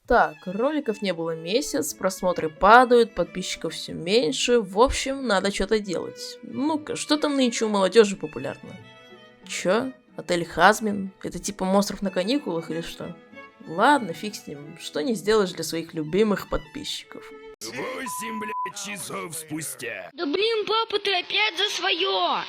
Так, роликов не было месяц, просмотры падают, подписчиков все меньше, в общем, надо что-то делать. Ну-ка, что там нынче у молодежи популярно? Чё? Отель Хазбин? Это типа монстров на каникулах или что? Ладно, фиг с ним, что не сделаешь для своих любимых подписчиков. 8, блядь, часов спустя. Да блин, папа, ты опять за свое!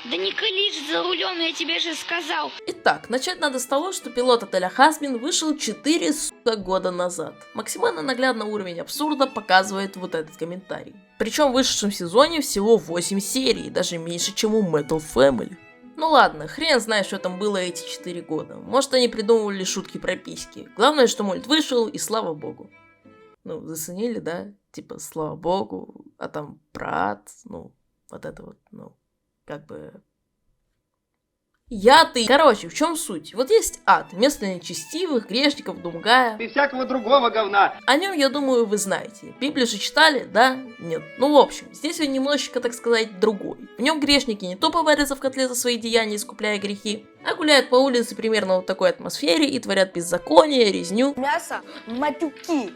Да не колись за рулем, я тебе же сказал. Итак, начать надо с того, что пилот отеля Хазбин вышел 4 года назад. Максимально наглядный уровень абсурда показывает вот этот комментарий. Причем в вышедшем сезоне всего 8 серий, даже меньше, чем у Metal Family. Ну ладно, хрен знает, что там было эти 4 года. Может, они придумывали шутки про письки. Главное, что мульт вышел, и слава богу. Ну, заценили, да? Типа, слава богу, а там про ад, ну, вот это вот, ну, как бы... Короче, в чем суть? Вот есть ад, место нечестивых, грешников, думгая. И всякого другого говна. О нем, я думаю, вы знаете. Библию же читали, да? Нет. Ну, в общем, здесь он немножечко, так сказать, другой. В нем грешники не тупо варятся в котле за свои деяния, искупляя грехи, а гуляют по улице примерно в такой атмосфере и творят беззаконие, резню. Мясо, матюки,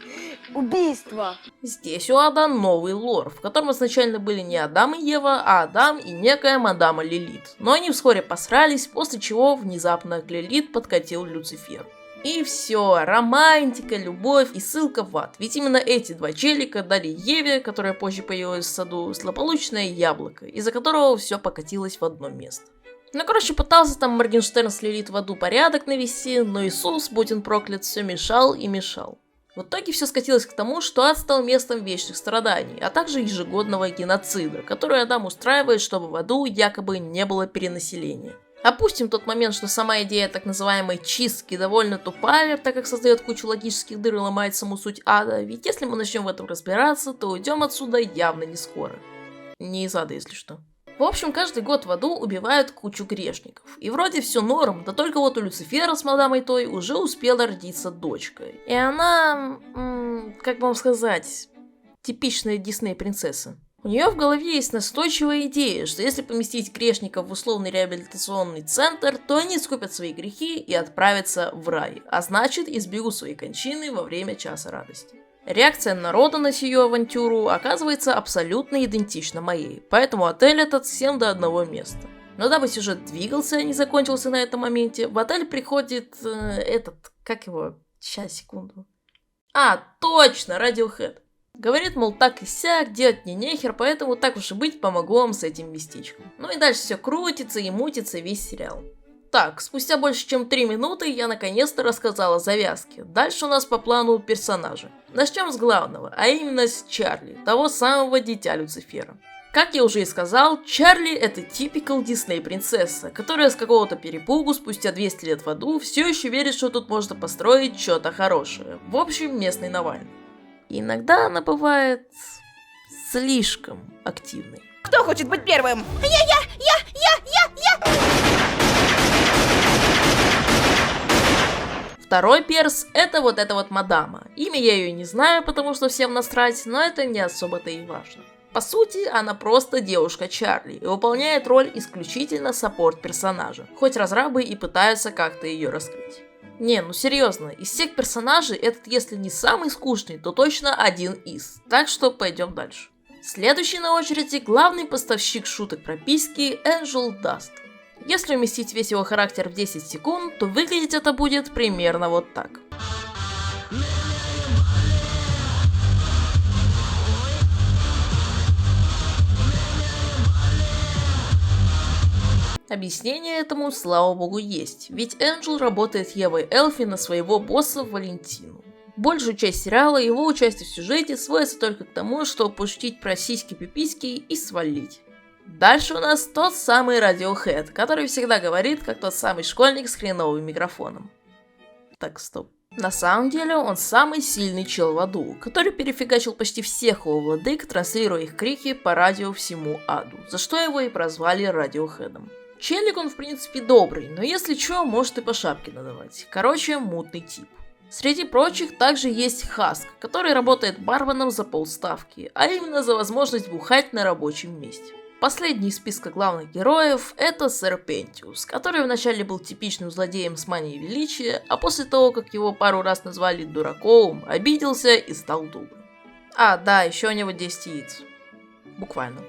убийства. Здесь у ада новый лор, в котором изначально были не Адам и Ева, а Адам и некая мадама Лилит. Но они вскоре посрались, после чего внезапно к Лилит подкатил Люцифер. И все, романтика, любовь и ссылка в ад. Ведь именно эти два челика дали Еве, которая позже появилась в саду, злополучное яблоко, из-за которого все покатилось в одно место. Ну, короче, пытался там Моргенштерн с Лилит в аду порядок навести, но Иисус, будь он проклят, все мешал и мешал. В итоге все скатилось к тому, что ад стал местом вечных страданий, а также ежегодного геноцида, который Адам устраивает, чтобы в аду якобы не было перенаселения. Опустим тот момент, что сама идея так называемой чистки довольно тупая, так как создает кучу логических дыр и ломает саму суть ада, ведь если мы начнем в этом разбираться, то уйдем отсюда явно не скоро. Не из ада, если что. В общем, каждый год в аду убивают кучу грешников. И вроде все норм, да только вот у Люцифера с мадамой той уже успела родиться дочка. И она, как вам сказать, типичная Дисней принцесса. У нее в голове есть настойчивая идея, что если поместить грешников в условный реабилитационный центр, то они скупят свои грехи и отправятся в рай, а значит избегут своей кончины во время часа радости. Реакция народа на сию авантюру оказывается абсолютно идентична моей, поэтому отель этот всем до одного места. Но дабы сюжет двигался, а не закончился на этом моменте, в отель приходит Сейчас, секунду. Точно, Radiohead. Говорит, мол, так и сяк, делать мне нехер, поэтому так уж и быть, помогу вам с этим местечком. Ну и дальше все крутится и мутится весь сериал. Так, спустя больше чем 3 минуты я наконец-то рассказала завязки. Дальше у нас по плану персонажи. Начнем с главного, а именно с Чарли, того самого дитя Люцифера. Как я уже и сказал, Чарли это типикал Дисней принцесса, которая с какого-то перепугу спустя 200 лет в аду все еще верит, что тут можно построить что-то хорошее. В общем, местный Навальный. Иногда она бывает слишком активной. Кто хочет быть первым? Второй перс — это вот эта вот мадама. Имя я ее не знаю, потому что всем насрать, но это не особо-то и важно. По сути, она просто девушка Чарли и выполняет роль исключительно саппорт-персонажа, хоть разрабы и пытаются как-то ее раскрыть. Не, ну серьезно, из всех персонажей этот, если не самый скучный, то точно один из, так что пойдем дальше. Следующий на очереди главный поставщик шуток про письки Angel Dust. Если уместить весь его характер в 10 секунд, то выглядеть это будет примерно вот так. Объяснение этому, слава богу, есть, ведь Энджел работает Евой Элфи на своего босса Валентину. Большую часть сериала его участие в сюжете сводится только к тому, чтобы пошутить про сиськи-пиписьки и свалить. Дальше у нас тот самый Radiohead, который всегда говорит, как тот самый школьник с хреновым микрофоном. Так, стоп. На самом деле он самый сильный чел в аду, который перефигачил почти всех его владык, транслируя их крики по радио всему аду, за что его и прозвали Радиохедом. Челик он в принципе добрый, но если чё, может и по шапке надавать. Короче, мутный тип. Среди прочих также есть Хаск, который работает барменом за полставки, а именно за возможность бухать на рабочем месте. Последний из списка главных героев – это сэр Пентиус, который вначале был типичным злодеем с манией величия, а после того, как его пару раз назвали дураком, обиделся и стал добрым. А, да, еще у него 10 яиц. Буквально.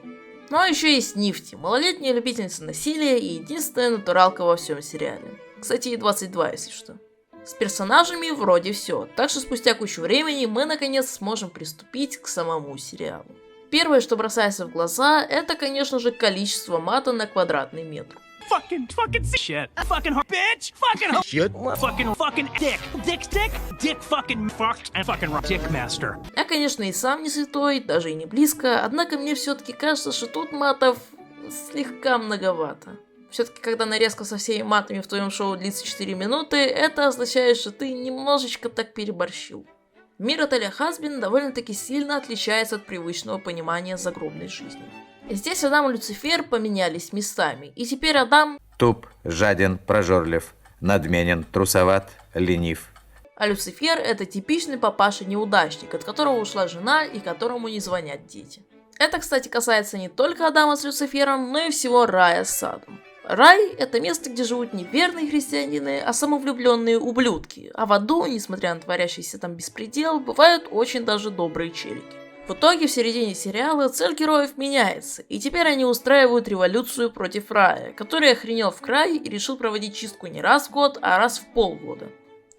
Ну а еще есть Нифти, малолетняя любительница насилия и единственная натуралка во всем сериале. Кстати, ей 22, если что. С персонажами вроде все, так что спустя кучу времени мы наконец сможем приступить к самому сериалу. Первое, что бросается в глаза, это, конечно же, количество мата на квадратный метр. Fucking shit. Fucking bitch. Fucking dick fucking fucked and fucking dick master. Я, конечно, и сам не святой, даже и не близко, однако мне все-таки кажется, что тут матов слегка многовато. Все-таки, когда нарезка со всеми матами в твоем шоу длится 4 минуты, это означает, что ты немножечко так переборщил. Мир отеля Хазбин довольно-таки сильно отличается от привычного понимания загробной жизни. Здесь Адам и Люцифер поменялись местами, и теперь Адам туп, жаден, прожорлив, надменен, трусоват, ленив. А Люцифер – это типичный папаша-неудачник, от которого ушла жена и которому не звонят дети. Это, кстати, касается не только Адама с Люцифером, но и всего рая с адом. Рай – это место, где живут не верные христианины, а самовлюбленные ублюдки, а в аду, несмотря на творящийся там беспредел, бывают очень даже добрые челики. В итоге в середине сериала цель героев меняется, и теперь они устраивают революцию против рая, который охренел в край и решил проводить чистку не раз в год, а раз в полгода.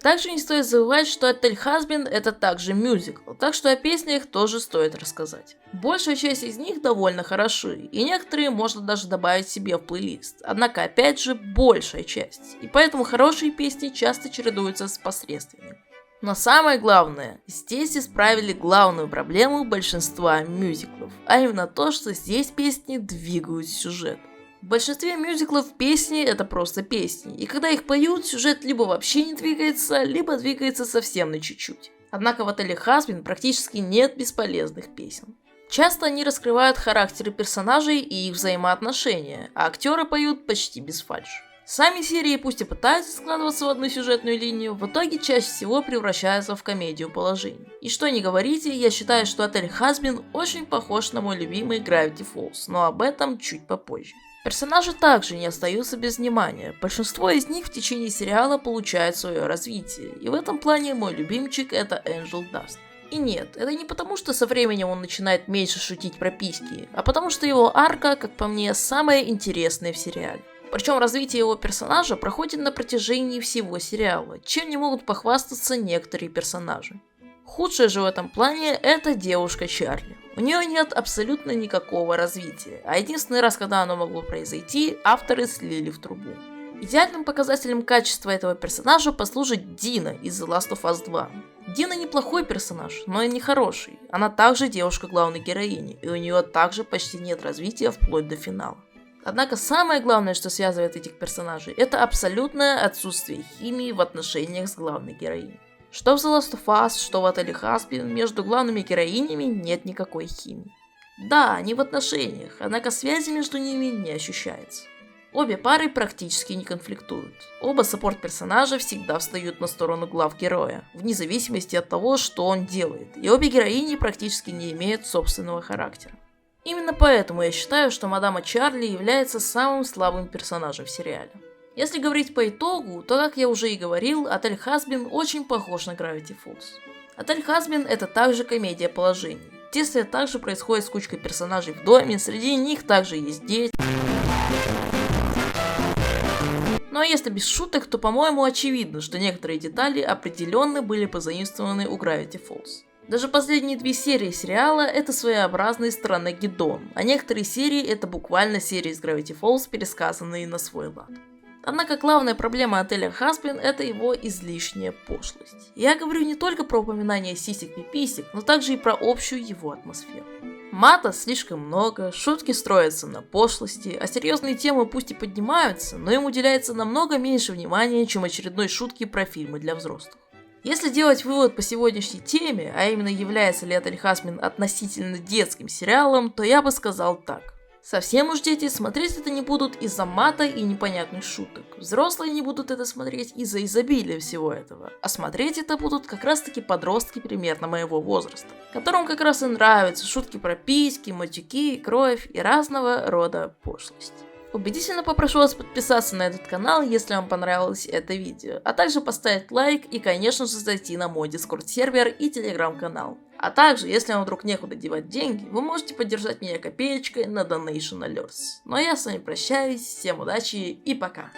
Также не стоит забывать, что отель Хазбин это также мюзикл, так что о песнях тоже стоит рассказать. Большая часть из них довольно хороши, и некоторые можно даже добавить себе в плейлист, однако опять же большая часть, и поэтому хорошие песни часто чередуются с посредственными. Но самое главное, здесь исправили главную проблему большинства мюзиклов, а именно то, что здесь песни двигают сюжет. В большинстве мюзиклов песни это просто песни, и когда их поют, сюжет либо вообще не двигается, либо двигается совсем на чуть-чуть. Однако в отеле Хазбин практически нет бесполезных песен. Часто они раскрывают характеры персонажей и их взаимоотношения, а актеры поют почти без фальши. Сами серии пусть и пытаются складываться в одну сюжетную линию, в итоге чаще всего превращаются в комедию положений. И что ни говорите, я считаю, что отель Хазбин очень похож на мой любимый Gravity Falls, но об этом чуть попозже. Персонажи также не остаются без внимания, большинство из них в течение сериала получают свое развитие, и в этом плане мой любимчик это Angel Dust. И нет, это не потому, что со временем он начинает меньше шутить про письки, а потому что его арка, как по мне, самая интересная в сериале. Причем развитие его персонажа проходит на протяжении всего сериала, чем не могут похвастаться некоторые персонажи. Худшее же в этом плане это девушка Чарли. У нее нет абсолютно никакого развития, а единственный раз, когда оно могло произойти, авторы слили в трубу. Идеальным показателем качества этого персонажа послужит Дина из The Last of Us 2. Дина неплохой персонаж, но и не хороший. Она также девушка главной героини, и у нее также почти нет развития вплоть до финала. Однако самое главное, что связывает этих персонажей, это абсолютное отсутствие химии в отношениях с главной героиней. Что в The Last of Us, что в отеле Хазбин, между главными героинями нет никакой химии. Да, они в отношениях, однако связи между ними не ощущается. Обе пары практически не конфликтуют. Оба саппорт-персонажа всегда встают на сторону глав героя, вне зависимости от того, что он делает, и обе героини практически не имеют собственного характера. Именно поэтому я считаю, что Мадама Чарли является самым слабым персонажем в сериале. Если говорить по итогу, то, как я уже и говорил, отель Хазбин очень похож на Gravity Falls. Отель Хазбин это также комедия положений. Действие также происходит с кучкой персонажей в доме, среди них также есть дети. Но если без шуток, то, по-моему, очевидно, что некоторые детали определенно были позаимствованы у Gravity Falls. Даже последние 2 серии сериала это своеобразный Странногеддон, а некоторые серии это буквально серии из Gravity Falls, пересказанные на свой лад. Однако главная проблема отеля Хазбин это его излишняя пошлость. Я говорю не только про упоминание сисек и писек, но также и про общую его атмосферу. Мата слишком много, шутки строятся на пошлости, а серьезные темы пусть и поднимаются, но им уделяется намного меньше внимания, чем очередной шутки про фильмы для взрослых. Если делать вывод по сегодняшней теме, а именно является ли отель Хазбин относительно детским сериалом, то я бы сказал так. Совсем уж дети смотреть это не будут из-за мата и непонятных шуток. Взрослые не будут это смотреть из-за изобилия всего этого. А смотреть это будут как раз таки подростки примерно моего возраста, которым как раз и нравятся шутки про письки, матюки, кровь и разного рода пошлость. Убедительно попрошу вас подписаться на этот канал, если вам понравилось это видео, а также поставить лайк и, конечно же, зайти на мой Discord сервер и телеграм-канал. А также, если вам вдруг некуда девать деньги, вы можете поддержать меня копеечкой на Donation Alerts. Ну а я с вами прощаюсь, всем удачи и пока!